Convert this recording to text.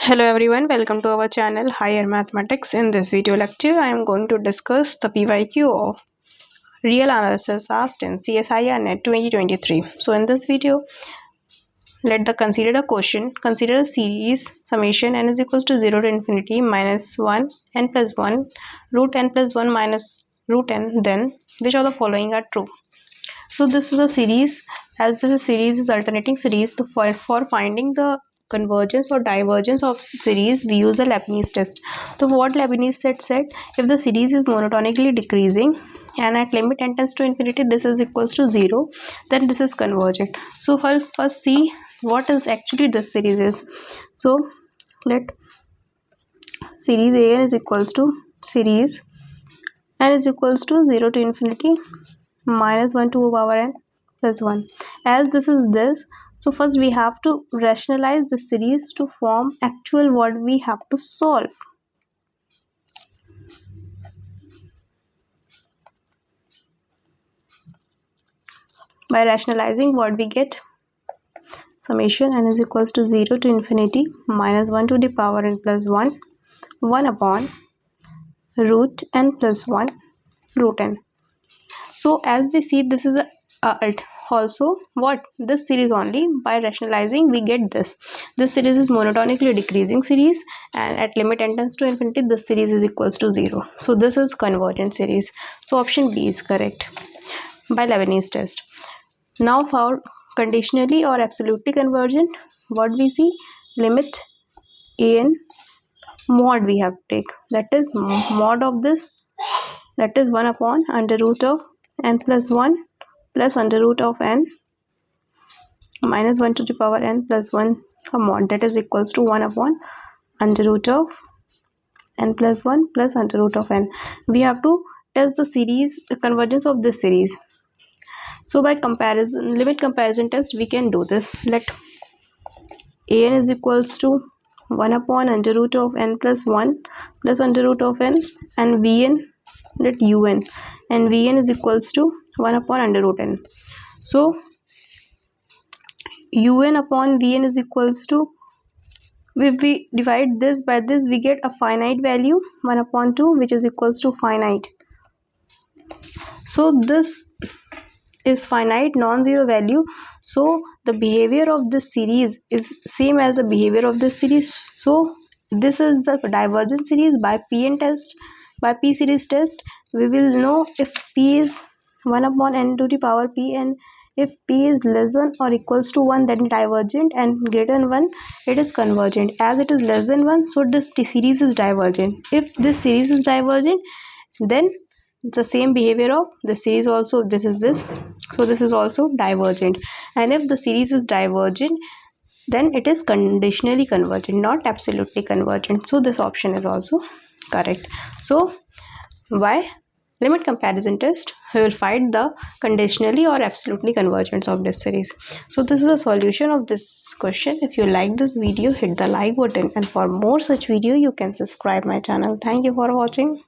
Hello everyone, welcome to our channel Higher Mathematics. In this video lecture, I am going to discuss the PYQ of Real Analysis asked in csirnet 2023. So in this video, consider the question. Consider a series summation n is equals to 0 to infinity minus 1 n plus 1 root n plus 1 minus root n, then which of the following are true? So this is a series. As this series is alternating series, for finding the convergence or divergence of series, we use a Leibniz test. So what Leibniz test said, if the series is monotonically decreasing and at limit n tends to infinity this is equals to 0, then this is convergent. So first see what is actually this series is. So let series a n is equals to series n is equals to 0 to infinity minus 1 to the power n plus 1. As this is this, so first we have to rationalize the series to form actual what we have to solve. By rationalizing, what we get, summation n is equals to 0 to infinity minus 1 to the power n plus 1 upon root n plus 1 root n. So as we see, this is also what this series only. By rationalizing we get this series is monotonically decreasing series, and at limit n tends to infinity this series is equals to 0. So this is convergent series. So option B is correct by Leibniz test. Now for conditionally or absolutely convergent, what we see, limit an mod we have to take, that is mod of this, that is 1 upon under root of n plus 1 plus under root of n minus 1 to the power n plus 1 mod, that is equals to 1 upon under root of n plus 1 plus under root of n. We have to test the series, the convergence of this series. So by comparison, limit comparison test, we can do this. Let an is equals to 1 upon under root of n plus 1 plus under root of n, and vn, let un, and vn is equals to 1 upon under root n. So un upon vn is equals to, if we divide this by this, we get a finite value 1 upon 2, which is equals to finite. So this is finite non-zero value, so the behavior of this series is same as the behavior of this series. So this is the divergent series. By P test, by P series test, we will know if P is 1 upon n to the power P, and if P is less than or equals to 1, then divergent, and greater than 1 it is convergent. As it is less than 1, so this series is divergent. If this series is divergent, then it's the same behavior of the series also. This is this, so this is also divergent. And if the series is divergent, then it is conditionally convergent, not absolutely convergent. So this option is also correct. So by limit comparison test, we will find the conditionally or absolutely convergence of this series. So this is a solution of this question. If you like this video, hit the like button, and for more such video you can subscribe my channel. Thank you for watching.